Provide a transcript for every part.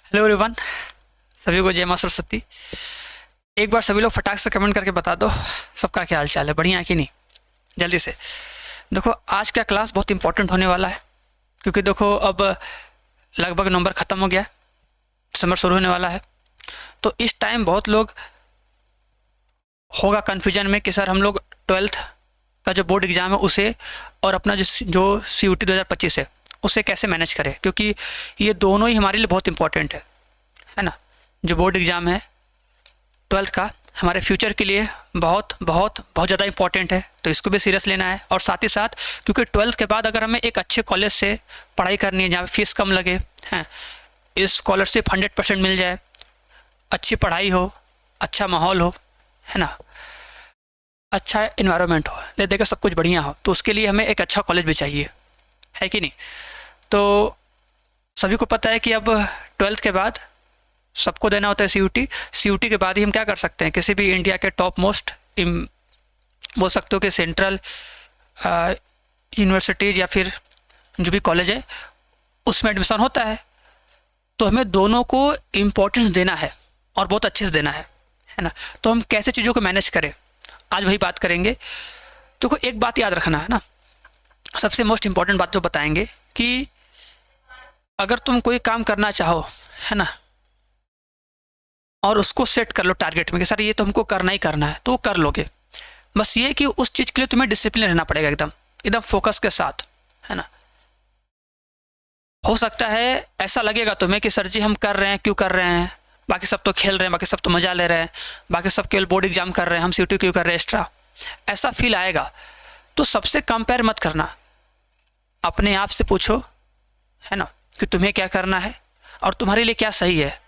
Hello everyone. सभी को जय मां सरस्वती। एक बार सभी लोग फटाक से कमेंट करके बता दो सबका क्या हाल चाल है, बढ़िया है कि नहीं। जल्दी से देखो, आज का क्लास बहुत इंपॉर्टेंट होने वाला है, क्योंकि देखो अब लगभग नवंबर ख़त्म हो गया, दिसंबर शुरू होने वाला है। तो इस टाइम बहुत लोग होगा कन्फ्यूजन में कि सर हम लोग 12th का जो बोर्ड एग्ज़ाम है उसे और अपना जो CUT 2025 है उसे कैसे मैनेज करें, क्योंकि ये दोनों ही हमारे लिए बहुत इंपॉर्टेंट है ना। जो बोर्ड एग्ज़ाम है 12th का हमारे फ्यूचर के लिए बहुत बहुत बहुत ज़्यादा इंपॉर्टेंट है, तो इसको भी सीरियस लेना है। और साथ ही साथ क्योंकि 12th के बाद अगर हमें एक अच्छे कॉलेज से पढ़ाई करनी है जहाँ फीस कम लगे हैं, स्कॉलरशिप 100% मिल जाए, अच्छी पढ़ाई हो, अच्छा माहौल हो, है ना, अच्छा इन्वायरमेंट हो, ले देकर सब कुछ बढ़िया हो, तो उसके लिए हमें एक अच्छा कॉलेज भी चाहिए, है कि नहीं। तो सभी को पता है कि अब 12th के बाद सबको देना होता है CUT के बाद ही हम क्या कर सकते हैं, किसी भी इंडिया के टॉप मोस्ट बोल सकते हो कि सेंट्रल यूनिवर्सिटीज़ या फिर जो भी कॉलेज है उसमें एडमिशन होता है। तो हमें दोनों को इम्पोर्टेंस देना है और बहुत अच्छे से देना है ना। तो हम कैसे चीज़ों को मैनेज करें, आज वही बात करेंगे। तो एक बात याद रखना है ना, सबसे मोस्ट इम्पॉर्टेंट बात जो बताएंगे कि अगर तुम कोई काम करना चाहो, है ना, और उसको सेट कर लो टारगेट में कि सर ये तो हमको करना ही करना है, तो वो कर लोगे। बस ये कि उस चीज़ के लिए तुम्हें डिसिप्लिन रहना पड़ेगा, एकदम एकदम फोकस के साथ, है ना। हो सकता है ऐसा लगेगा तुम्हें कि सर जी हम कर रहे हैं, क्यों कर रहे हैं, बाकी सब तो खेल रहे हैं, बाकी सब तो मज़ा ले रहे हैं, बाकी सब केवल बोर्ड एग्जाम कर रहे हैं, हम CUT क्यों कर रहे हैं एक्स्ट्रा, ऐसा फील आएगा। तो सबसे कंपेयर मत करना, अपने आप से पूछो, है ना, कि तुम्हें क्या करना है और तुम्हारे लिए क्या सही है,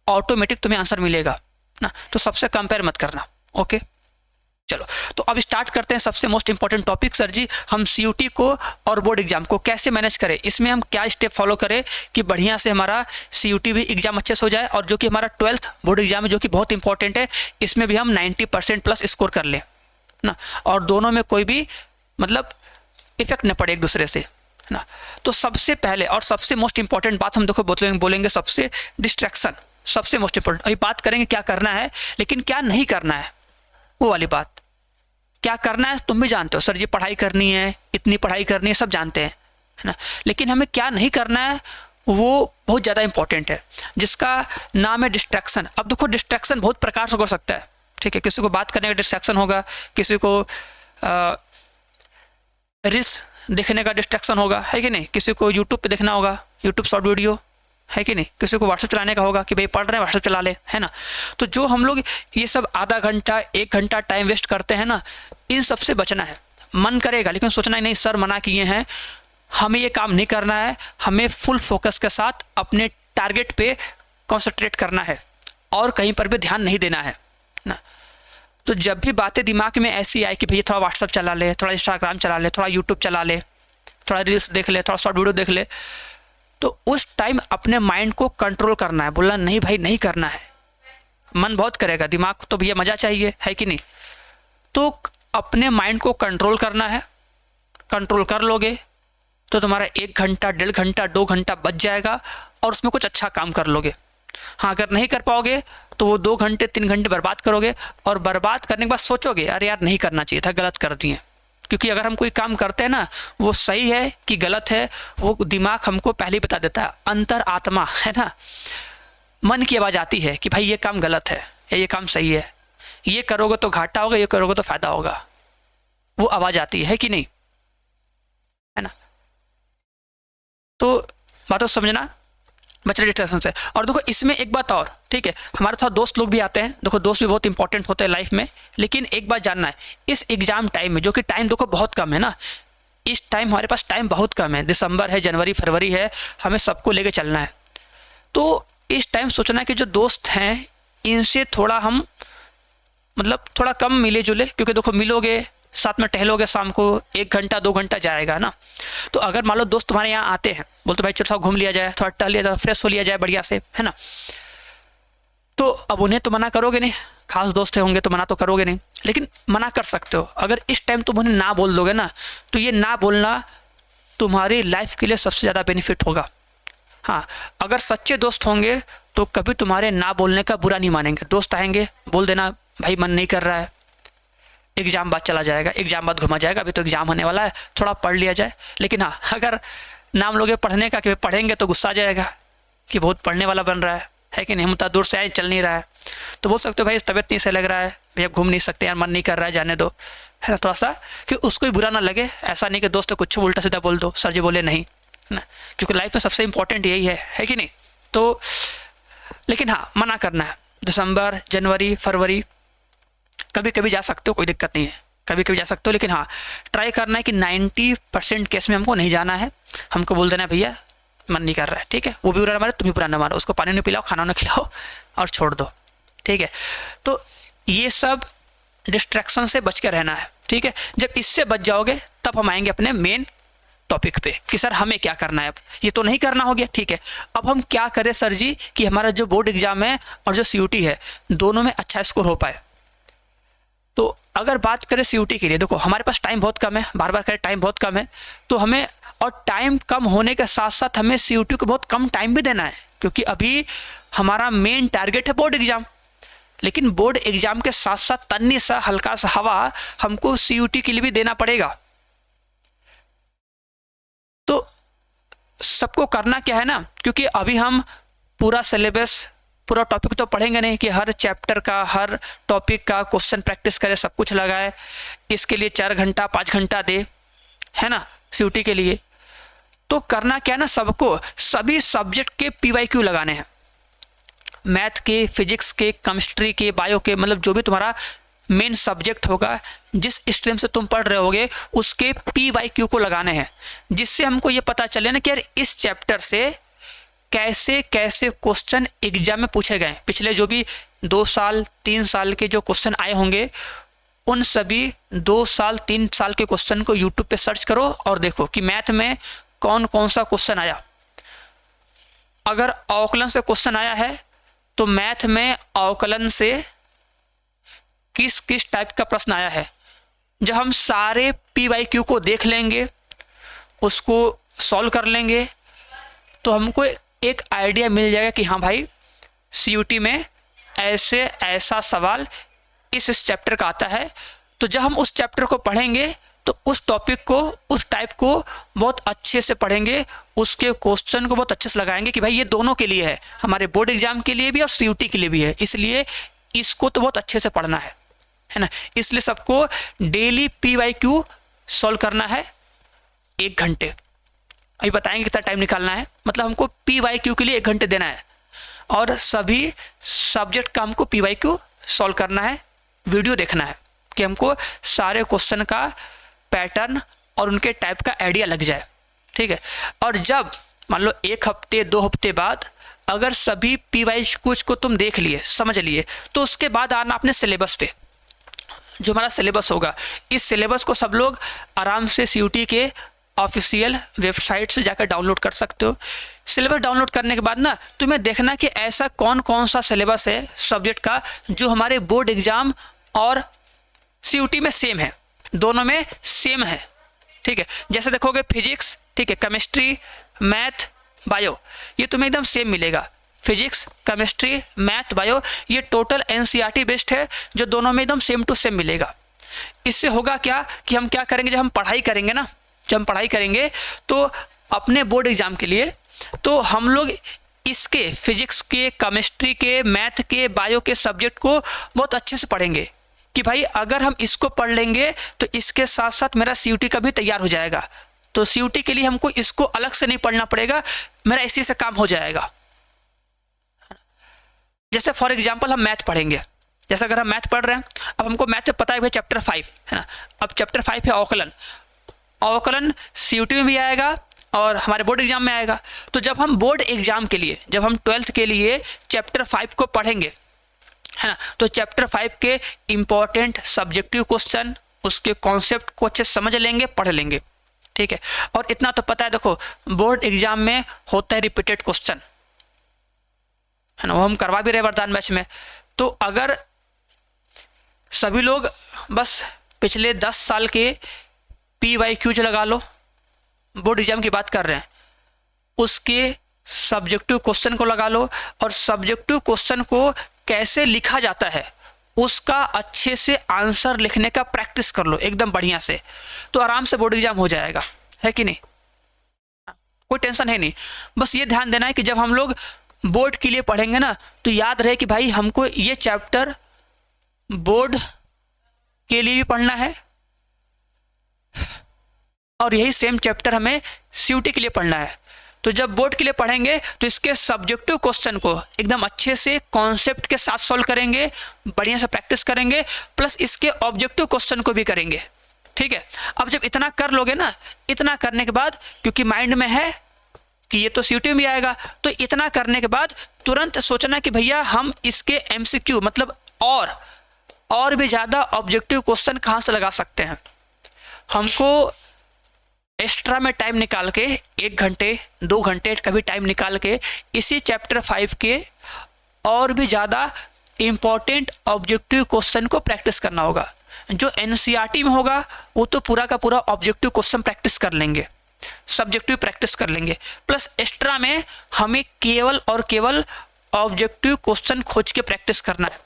ऑटोमेटिक तुम्हें आंसर मिलेगा ना। तो सबसे कंपेयर मत करना, ओके। चलो, तो अब स्टार्ट करते हैं सबसे मोस्ट इंपॉर्टेंट टॉपिक। सर जी हम CUT को और बोर्ड एग्जाम को कैसे मैनेज करें, इसमें हम क्या स्टेप फॉलो करें कि बढ़िया से हमारा CUT भी एग्जाम अच्छे से हो जाए, और जो कि हमारा 12th बोर्ड एग्जाम है जो कि बहुत इंपॉर्टेंट है, इसमें भी हम 90% प्लस स्कोर कर लें ना, और दोनों में कोई भी मतलब इफेक्ट न पड़े एक दूसरे से, है ना। तो सबसे पहले और सबसे मोस्ट इंपॉर्टेंट बात हम देखो बोलेंगे सबसे डिस्ट्रैक्शन, सबसे मोस्ट इंपॉर्टेंट। अभी बात करेंगे क्या करना है, लेकिन क्या नहीं करना है वो वाली बात। क्या करना है तुम भी जानते हो, सर जी पढ़ाई करनी है, इतनी पढ़ाई करनी है, सब जानते हैं, है ना। लेकिन हमें क्या नहीं करना है वो बहुत ज़्यादा इंपॉर्टेंट है, जिसका नाम है डिस्ट्रैक्शन। अब देखो डिस्ट्रैक्शन बहुत प्रकार से हो सकता है, ठीक है। किसी को बात करने का डिस्ट्रैक्शन होगा, किसी को रील्स देखने का डिस्ट्रैक्शन होगा, है कि नहीं, किसी को यूट्यूब पे देखना होगा, यूट्यूब शॉर्ट वीडियो, है कि नहीं, किसी को व्हाट्सएप चलाने का होगा कि भाई पढ़ रहे हैं व्हाट्सएप चला ले, है ना। तो जो हम लोग ये सब आधा घंटा 1 घंटा टाइम वेस्ट करते हैं ना, इन सब से बचना है। मन करेगा लेकिन सोचना ही नहीं सर मना किए हैं, हमें ये काम नहीं करना है, हमें फुल फोकस के साथ अपने टारगेट पे कॉन्सेंट्रेट करना है और कहीं पर भी ध्यान नहीं देना है ना। तो जब भी बातें दिमाग में ऐसी आए कि भैया थोड़ा व्हाट्सएप चला ले, थोड़ा इंस्टाग्राम चला ले, थोड़ा यूट्यूब चला ले, थोड़ा रील्स देख ले, थोड़ा शॉर्ट वीडियो देख ले, तो उस टाइम अपने माइंड को कंट्रोल करना है, बोलना नहीं भाई नहीं करना है। मन बहुत करेगा, दिमाग को तो भैया मज़ा चाहिए, है कि नहीं। तो अपने माइंड को कंट्रोल करना है, कंट्रोल कर लोगे तो तुम्हारा 1 घंटा 1.5 घंटा 2 घंटा बच जाएगा और उसमें कुछ अच्छा काम कर लोगे। हाँ, अगर नहीं कर पाओगे तो वो 2 घंटे 3 घंटे बर्बाद करोगे, और बर्बाद करने के बाद सोचोगे अरे यार नहीं करना चाहिए था, गलत कर दिए। क्योंकि अगर हम कोई काम करते हैं ना, वो सही है कि गलत है वो दिमाग हमको पहले ही बता देता है, अंतर आत्मा, है ना, मन की आवाज़ आती है कि भाई ये काम गलत है या ये काम सही है, ये करोगे तो घाटा होगा, ये करोगे तो फायदा होगा, वो आवाज़ आती है कि नहीं, है ना। तो बातों समझना, बचने डिस्ट्रैक्शन से। और देखो इसमें एक बात और, ठीक है, हमारे साथ दोस्त लोग भी आते हैं, देखो दोस्त भी बहुत इंपॉर्टेंट होते हैं लाइफ में, लेकिन एक बात जानना है, इस एग्जाम टाइम में, जो कि टाइम देखो बहुत कम है ना, इस टाइम हमारे पास टाइम बहुत कम है, दिसंबर है, जनवरी फरवरी है, हमें सबको लेके चलना है। तो इस टाइम सोचना है कि जो दोस्त हैं इनसे थोड़ा हम मतलब थोड़ा कम मिले जुले, क्योंकि देखो मिलोगे साथ में टहलोगे शाम को 1 घंटा 2 घंटा जाएगा ना। तो अगर मान लो दोस्त तुम्हारे यहाँ आते हैं, बोलते भाई चलो घूम लिया जाए, थोड़ा टहल लिया जाए, फ्रेश हो लिया जाए बढ़िया से, है ना। तो अब उन्हें तो मना करोगे नहीं, खास दोस्त होंगे तो मना तो करोगे नहीं, लेकिन मना कर सकते हो। अगर इस टाइम तुम उन्हें ना बोल दोगे ना, तो ये ना बोलना तुम्हारी लाइफ के लिए सबसे ज़्यादा बेनिफिट होगा। हाँ, अगर सच्चे दोस्त होंगे तो कभी तुम्हारे ना बोलने का बुरा नहीं मानेंगे। दोस्त आएंगे, बोल देना भाई मन नहीं कर रहा है, एग्जाम बाद चला जाएगा, एग्जाम बाद घुमा जाएगा, अभी तो एग्जाम होने वाला है, थोड़ा पढ़ लिया जाए। लेकिन हाँ, अगर नाम लोगे पढ़ने का कि पढ़ेंगे तो गुस्सा आ जाएगा कि बहुत पढ़ने वाला बन रहा है कि नहीं, हम तो दूर से आए, चल नहीं रहा है, तो बोल सकते हो भाई तबीयत नहीं सही लग रहा है भैया, घूम नहीं सकते यार, मन नहीं कर रहा है, जाने दो, है ना, थोड़ा सा कि उसको भी बुरा ना लगे। ऐसा नहीं कि दोस्त को कुछ उल्टा सीधा बोल दो, सर जी बोले नहीं, है ना, क्योंकि लाइफ में सबसे इंपॉर्टेंट यही है कि नहीं। तो लेकिन हाँ, मना करना है, दिसंबर, जनवरी, फरवरी कभी कभी जा सकते हो, कोई दिक्कत नहीं है, कभी कभी जा सकते हो। लेकिन हाँ, ट्राई करना है कि 90% केस में हमको नहीं जाना है, हमको बोल देना है भैया मन नहीं कर रहा है, ठीक है, वो भी बुरा ना मारे, तुम भी बुरा ना मारो, उसको पानी नहीं पिलाओ, खाना ना खिलाओ और छोड़ दो, ठीक है। तो ये सब डिस्ट्रैक्शन से बच के रहना है, ठीक है। जब इससे बच जाओगे तब हम आएंगे अपने मेन टॉपिक पे कि सर हमें क्या करना है। अब ये तो नहीं करना हो गया, ठीक है, अब हम क्या करें सर जी कि हमारा जो बोर्ड एग्जाम है और जो CUT है दोनों में अच्छा स्कोर हो पाए। तो अगर बात करें CUT के लिए, देखो हमारे पास टाइम बहुत कम है, बार बार करें टाइम बहुत कम है, तो हमें, और टाइम कम होने के साथ साथ हमें CUT को बहुत कम टाइम भी देना है, क्योंकि अभी हमारा मेन टारगेट है बोर्ड एग्जाम। लेकिन बोर्ड एग्जाम के साथ साथ तन्नी सा हल्का सा हवा हमको CUT के लिए भी देना पड़ेगा। तो सबको करना क्या है ना, क्योंकि अभी हम पूरा सिलेबस, पूरा टॉपिक तो पढ़ेंगे नहीं कि हर चैप्टर का, हर टॉपिक का क्वेश्चन प्रैक्टिस करें, सब कुछ लगाए, इसके लिए 4 घंटा 5 घंटा दे, है ना, CUT के लिए। तो करना क्या है ना, सबको सभी सब्जेक्ट के PYQ लगाने हैं, मैथ के, फिजिक्स के, केमिस्ट्री के, बायो के, मतलब जो भी तुम्हारा मेन सब्जेक्ट होगा, जिस स्ट्रीम से तुम पढ़ रहे होगे उसके PYQ को लगाने हैं, जिससे हमको ये पता चले ना कि यार इस चैप्टर से कैसे कैसे क्वेश्चन एग्जाम में पूछे गए। पिछले जो भी 2 साल 3 साल के जो क्वेश्चन आए होंगे, उन सभी 2 साल 3 साल के क्वेश्चन को यूट्यूब पे सर्च करो और देखो कि मैथ में कौन कौन सा क्वेश्चन आया। अगर अवकलन से क्वेश्चन आया है तो मैथ में अवकलन से किस किस टाइप का प्रश्न आया है, जब हम सारे PYQ को देख लेंगे, उसको सॉल्व कर लेंगे, तो हमको एक आइडिया मिल जाएगा कि हाँ भाई CUT में ऐसे ऐसा सवाल इस चैप्टर का आता है। तो जब हम उस चैप्टर को पढ़ेंगे तो उस टॉपिक को, उस टाइप को बहुत अच्छे से पढ़ेंगे, उसके क्वेश्चन को बहुत अच्छे से लगाएंगे कि भाई ये दोनों के लिए है, हमारे बोर्ड एग्जाम के लिए भी और CUT के लिए भी है, इसलिए इसको तो बहुत अच्छे से पढ़ना है ना। इसलिए सबको डेली PYQ सॉल्व करना है 1 घंटे। अभी बताएंगे कितना टाइम निकालना है, मतलब हमको PYQ के लिए 1 घंटे देना है और सभी सब्जेक्ट का हमको PYQ सॉल्व करना है, वीडियो देखना है कि हमको सारे क्वेश्चन का पैटर्न और उनके टाइप का आइडिया लग जाए, ठीक है। और जब मान लो 1 हफ्ते 2 हफ्ते बाद अगर सभी PYQ को तुम देख लिए, समझ लिए, तो उसके बाद आना अपने सिलेबस पे। जो हमारा सिलेबस होगा, इस सिलेबस को सब लोग आराम से CUT के ऑफिशियल वेबसाइट से जाकर डाउनलोड कर सकते हो। सिलेबस डाउनलोड करने के बाद ना तुम्हें देखना कि ऐसा कौन कौन सा सिलेबस है सब्जेक्ट का जो हमारे बोर्ड एग्जाम और CUT में सेम है, दोनों में सेम है, ठीक है। जैसे देखोगे फिजिक्स, ठीक है, केमिस्ट्री, मैथ, बायो, ये तुम्हें एकदम सेम मिलेगा। फिजिक्स, केमिस्ट्री, मैथ, बायो, ये टोटल NCERT बेस्ड है, जो दोनों में एकदम सेम टू सेम मिलेगा। इससे होगा क्या कि हम क्या करेंगे, जब हम पढ़ाई करेंगे ना, जब हम पढ़ाई करेंगे तो अपने बोर्ड एग्जाम के लिए, तो हम लोग इसके फिजिक्स के, केमिस्ट्री के, मैथ के, बायो के सब्जेक्ट को बहुत अच्छे से पढ़ेंगे कि भाई अगर हम इसको पढ़ लेंगे तो इसके साथ साथ मेरा CUT का भी तैयार हो जाएगा। तो CUT के लिए हमको इसको अलग से नहीं पढ़ना पड़ेगा, मेरा इसी से काम हो जाएगा। जैसे फॉर एग्जाम्पल हम मैथ पढ़ेंगे, जैसे अगर हम मैथ पढ़ रहे हैं, अब हमको मैथ में पता है भाई चैप्टर 5 है ना, अब चैप्टर 5 है अवकलन। अवकलन CUT में भी आएगा और हमारे बोर्ड एग्जाम में आएगा। तो जब हम बोर्ड एग्जाम के लिए, जब हम 12th के लिए चैप्टर 5 को पढ़ेंगे, है ना, तो चैप्टर 5 के इंपॉर्टेंट सब्जेक्टिव क्वेश्चन, उसके कॉन्सेप्ट को अच्छे समझ लेंगे, पढ़ लेंगे, ठीक है। और इतना तो पता है, देखो बोर्ड एग्जाम में होता है रिपीटेड क्वेश्चन, है ना, वो हम करवा भी रहे वरदान बैच में। तो अगर सभी लोग बस पिछले 10 साल के PYQ जो लगा लो, बोर्ड एग्जाम की बात कर रहे हैं, उसके सब्जेक्टिव क्वेश्चन को लगा लो और सब्जेक्टिव क्वेश्चन को कैसे लिखा जाता है उसका अच्छे से आंसर लिखने का प्रैक्टिस कर लो एकदम बढ़िया से, तो आराम से बोर्ड एग्जाम हो जाएगा, है कि नहीं? कोई टेंशन है नहीं। बस ये ध्यान देना है कि जब हम लोग बोर्ड के लिए पढ़ेंगे ना तो याद रहे कि भाई हमको ये चैप्टर बोर्ड के लिए भी पढ़ना है और यही सेम चैप्टर हमें सीयूटी के लिए पढ़ना है। तो जब बोर्ड के लिए पढ़ेंगे तो इसके सब्जेक्टिव क्वेश्चन को एकदम अच्छे से कॉन्सेप्ट के साथ सॉल्व करेंगे, बढ़िया से प्रैक्टिस करेंगे, प्लस इसके ऑब्जेक्टिव क्वेश्चन को भी करेंगे, ठीक है? अब जब इतना कर लोगे ना, इतना करने के बाद क्योंकि माइंड में है कि ये तो सीयूटी में भी आएगा, तो इतना करने के बाद तुरंत सोचना कि भैया हम इसके एमसीक्यू मतलब और भी ज़्यादा ऑब्जेक्टिव क्वेश्चन कहाँ से लगा सकते हैं। हमको एक्स्ट्रा में टाइम निकाल के 1 घंटे 2 घंटे कभी टाइम निकाल के इसी चैप्टर 5 के और भी ज़्यादा इम्पॉर्टेंट ऑब्जेक्टिव क्वेश्चन को प्रैक्टिस करना होगा। जो एनसीईआरटी में होगा वो तो पूरा का पूरा ऑब्जेक्टिव क्वेश्चन प्रैक्टिस कर लेंगे, सब्जेक्टिव प्रैक्टिस कर लेंगे, प्लस एक्स्ट्रा में हमें केवल और केवल ऑब्जेक्टिव क्वेश्चन खोज के प्रैक्टिस करना है।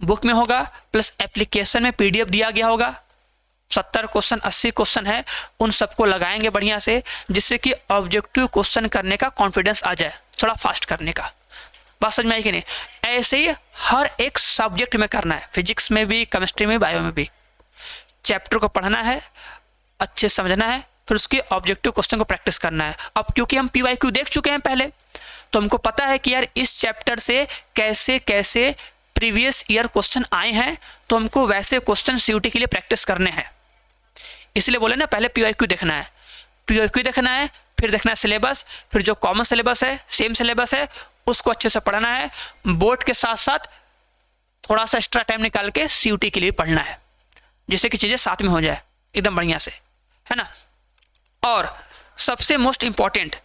बुक में होगा प्लस एप्लीकेशन में पीडीएफ दिया गया होगा, 70 क्वेश्चन 80 क्वेश्चन है, उन सबको लगाएंगे बढ़िया से, जिससे कि ऑब्जेक्टिव क्वेश्चन करने का कॉन्फिडेंस आ जाए, थोड़ा फास्ट करने का। बात समझ में आई कि नहीं? ऐसे ही हर एक सब्जेक्ट में करना है, फिजिक्स में भी, केमिस्ट्री में, बायो में भी। चैप्टर को पढ़ना है, अच्छे समझना है, फिर उसके ऑब्जेक्टिव क्वेश्चन को प्रैक्टिस करना है। अब क्योंकि हम पीवाईक्यू देख चुके हैं पहले, तो हमको पता है कि यार इस चैप्टर से कैसे कैसे प्रीवियस ईयर क्वेश्चन आए हैं, तो हमको वैसे क्वेश्चन सीयूटी के लिए प्रैक्टिस करने हैं। इसलिए बोले ना पहले पीवाईक्यू देखना है, पीवाईक्यू देखना है, फिर देखना है सिलेबस, फिर जो कॉमन सिलेबस है, सेम सिलेबस है, उसको अच्छे से पढ़ना है। बोर्ड के साथ साथ थोड़ा सा एक्स्ट्रा टाइम निकाल के सीयूटी के लिए पढ़ना है, जिससे कि चीज़ें साथ में हो जाए एकदम बढ़िया से, है ना? और सबसे मोस्ट इंपॉर्टेंट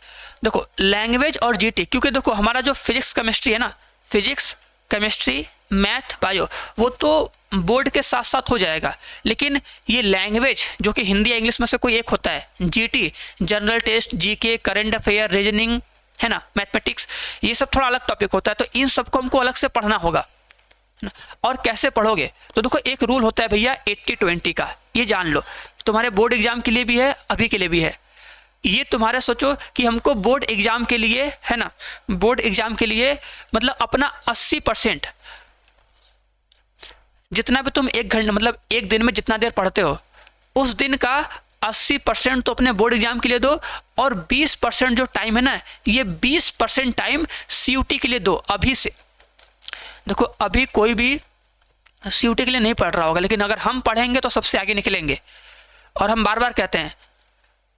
देखो लैंग्वेज और जीटी, क्योंकि देखो हमारा जो फिजिक्स केमिस्ट्री है ना, फिजिक्स केमिस्ट्री मैथ बायो वो तो बोर्ड के साथ साथ हो जाएगा, लेकिन ये लैंग्वेज जो कि हिंदी या इंग्लिश में से कोई एक होता है, GT general test, GK, current affair, reasoning, है ना, मैथमेटिक्स, ये सब थोड़ा अलग टॉपिक होता है, तो इन सबको हमको अलग से पढ़ना होगा। और कैसे पढ़ोगे? तो देखो एक रूल होता है भैया 80-20 का, ये जान लो, तुम्हारे बोर्ड एग्जाम के लिए भी है, अभी के लिए भी है। ये तुम्हारे सोचो कि हमको बोर्ड एग्जाम के लिए, है ना, बोर्ड एग्जाम के लिए मतलब अपना 80% जितना भी तुम 1 घंटे मतलब 1 दिन में जितना देर पढ़ते हो उस दिन का 80% तो अपने बोर्ड एग्जाम के लिए दो, और 20% जो टाइम है ना, ये 20% टाइम सीयूटी के लिए दो अभी से। देखो अभी कोई भी सीयूटी के लिए नहीं पढ़ रहा होगा, लेकिन अगर हम पढ़ेंगे तो सबसे आगे निकलेंगे। और हम बार बार कहते हैं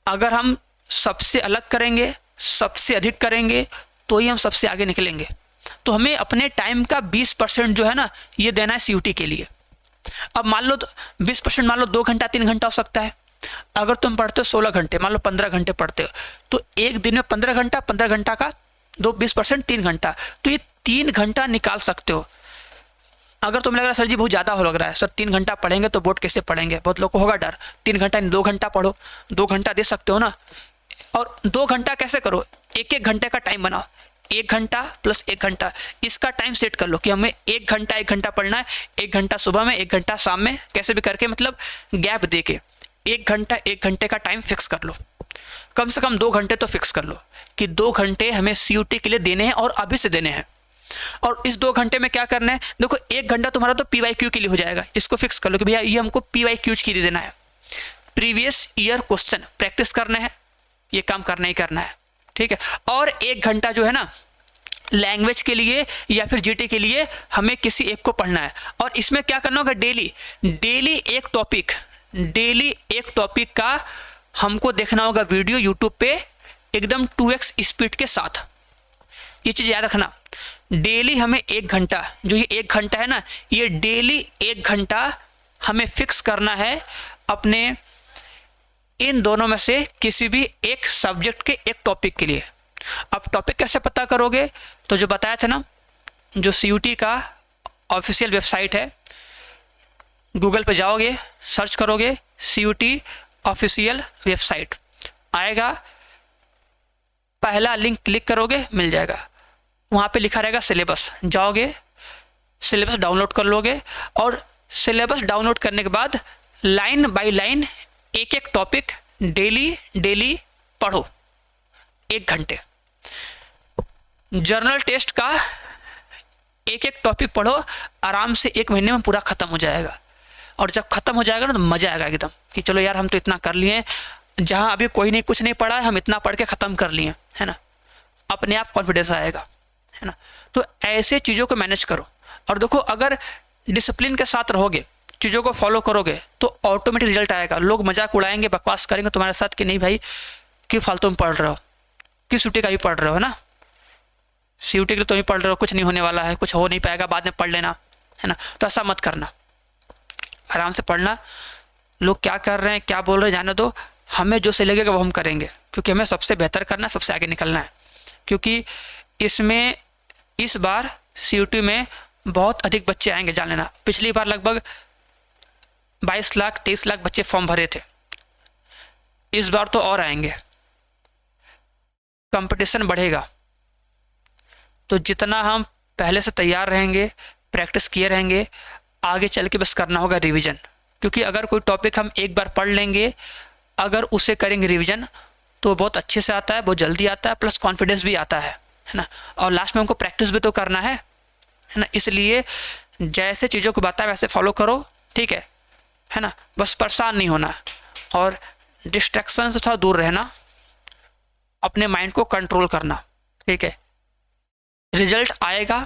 अगर हम सबसे अलग करेंगे, सबसे अधिक करेंगे, तो ही हम सबसे आगे निकलेंगे। तो हमें अपने टाइम का 20% जो है ना, ये देना है सीयूटी के लिए। अब मान लो 20% मान लो 2 घंटा 3 घंटा हो सकता है। अगर तुम पढ़ते हो 16 घंटे, मान लो 15 घंटे पढ़ते हो, तो एक दिन में 15 घंटा, 15 घंटा का 20% 3 घंटा, तो ये 3 घंटा निकाल सकते हो। अगर तुम्हें लग रहा है सर जी बहुत ज़्यादा हो लग रहा है, सर 3 घंटा पढ़ेंगे तो बोर्ड कैसे पढ़ेंगे, बहुत लोग को होगा डर, 3 घंटा 2 घंटा पढ़ो, 2 घंटा दे सकते हो ना। और 2 घंटा कैसे करो, 1-1 घंटे का टाइम बनाओ, 1 घंटा प्लस 1 घंटा, इसका टाइम सेट कर लो कि हमें 1 घंटा 1 घंटा पढ़ना है, 1 घंटा सुबह में, 1 घंटा शाम में, कैसे भी करके मतलब गैप दे के 1 घंटा 1 घंटे का टाइम फिक्स कर लो। कम से कम 2 घंटे तो फिक्स कर लो कि 2 घंटे हमें सीयूटी के लिए देने हैं और अभी से देने हैं। और इस 2 घंटे में क्या करना है, देखो 1 घंटा तुम्हारा तो पीवाईक्यू के लिए हो जाएगा, इसको फिक्स कर लो कि भैया ये हमको पीवाईक्यू के लिए देना है, प्रीवियस ईयर क्वेश्चन प्रैक्टिस करने हैं, ये काम करना ही करना है, ठीक है। और 1 घंटा जो है ना लैंग्वेज के लिए या फिर जीटी के लिए हमें किसी एक को पढ़ना है। और इसमें क्या करना होगा, डेली एक टॉपिक का हमको देखना होगा वीडियो यूट्यूब पे एकदम 2x स्पीड के साथ। ये चीज़ याद रखना, डेली हमें 1 घंटा, जो ये 1 घंटा है ना, ये डेली 1 घंटा हमें फिक्स करना है अपने इन दोनों में से किसी भी एक सब्जेक्ट के एक टॉपिक के लिए। अब टॉपिक कैसे पता करोगे, तो जो बताया था ना, जो सीयूटी का ऑफिशियल वेबसाइट है, गूगल पे जाओगे, सर्च करोगे सीयूटी ऑफिशियल वेबसाइट, आएगा पहला लिंक क्लिक करोगे मिल जाएगा, वहाँ पे लिखा रहेगा सिलेबस, जाओगे सिलेबस डाउनलोड कर लोगे और सिलेबस डाउनलोड करने के बाद लाइन बाय लाइन एक एक टॉपिक डेली पढ़ो 1 घंटे। जर्नल टेस्ट का एक एक टॉपिक पढ़ो, आराम से 1 महीने में पूरा खत्म हो जाएगा। और जब खत्म हो जाएगा ना तो मज़ा आएगा एकदम कि चलो यार हम तो इतना कर लिए, जहाँ अभी कोई नहीं कुछ नहीं पढ़ा है हम इतना पढ़ के ख़त्म कर लिए, है ना। अपने आप कॉन्फिडेंस आएगा, है ना। तो ऐसे चीज़ों को मैनेज करो। और देखो अगर डिसिप्लिन के साथ रहोगे, चीज़ों को फॉलो करोगे तो ऑटोमेटिक रिजल्ट आएगा। लोग मजाक उड़ाएंगे, बकवास करेंगे तुम्हारे साथ कि नहीं भाई क्यों फालतू में पढ़ रहे हो, किस सीयूटी का भी पढ़ रहे हो, है ना, सीयूटी के लिए तुम ही पढ़ रहे हो, कुछ नहीं होने वाला है, कुछ हो नहीं पाएगा, बाद में पढ़ लेना, है ना। तो ऐसा मत करना, आराम से पढ़ना। लोग क्या कर रहे हैं क्या बोल रहे हैं जाने दो, हमें जो सही लगेगा वो हम करेंगे, क्योंकि हमें सबसे बेहतर करना है, सबसे आगे निकलना है। क्योंकि इसमें इस बार सीयूटी में बहुत अधिक बच्चे आएंगे, जान लेना। पिछली बार लगभग 22 लाख 23 लाख बच्चे फॉर्म भरे थे, इस बार तो और आएंगे, कंपटीशन बढ़ेगा। तो जितना हम पहले से तैयार रहेंगे, प्रैक्टिस किए रहेंगे, आगे चल के बस करना होगा रिवीजन। क्योंकि अगर कोई टॉपिक हम एक बार पढ़ लेंगे, अगर उसे करेंगे रिवीजन तो बहुत अच्छे से आता है, बहुत जल्दी आता है, प्लस कॉन्फिडेंस भी आता है ना। और लास्ट में हमको प्रैक्टिस भी तो करना है ना। इसलिए जैसे चीज़ों को बताया वैसे फॉलो करो, ठीक है ना। बस परेशान नहीं होना और डिस्ट्रैक्शन से थोड़ा दूर रहना, अपने माइंड को कंट्रोल करना, ठीक है। रिजल्ट आएगा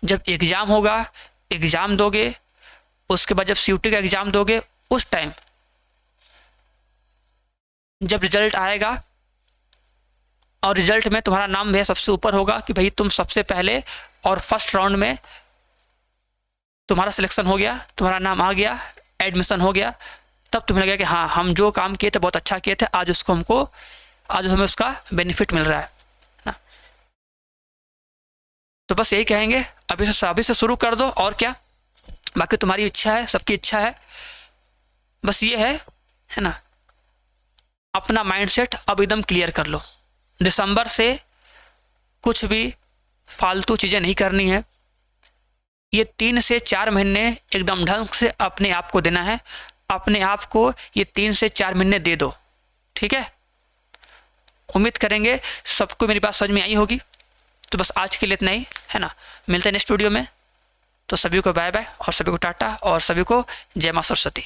जब एग्ज़ाम होगा, एग्ज़ाम दोगे, उसके बाद जब सीयूटी का एग्ज़ाम दोगे, उस टाइम जब रिजल्ट आएगा और रिजल्ट में तुम्हारा नाम भी सबसे ऊपर होगा कि भाई तुम सबसे पहले और फर्स्ट राउंड में तुम्हारा सिलेक्शन हो गया, तुम्हारा नाम आ गया, एडमिशन हो गया, तब तुम्हें लगेगा कि हाँ हम जो काम किए थे बहुत अच्छा किए थे, आज हमें उसका बेनिफिट मिल रहा है ना। तो बस यही कहेंगे, अभी से शुरू कर दो, और क्या। बाकी तुम्हारी इच्छा है, सबकी इच्छा है, बस ये है ना। अपना माइंडसेट अब एकदम क्लियर कर लो। दिसंबर से कुछ भी फालतू चीज़ें नहीं करनी है। ये 3 से 4 महीने एकदम ढंग से अपने आप को देना है। अपने आप को ये 3 से 4 महीने दे दो, ठीक है। उम्मीद करेंगे सबको मेरी बात समझ में आई होगी। तो बस आज के लिए इतना ही, है ना। मिलते हैं नेक्स्ट वीडियो में। तो सभी को बाय बाय और सभी को टाटा और सभी को जय मां सरस्वती।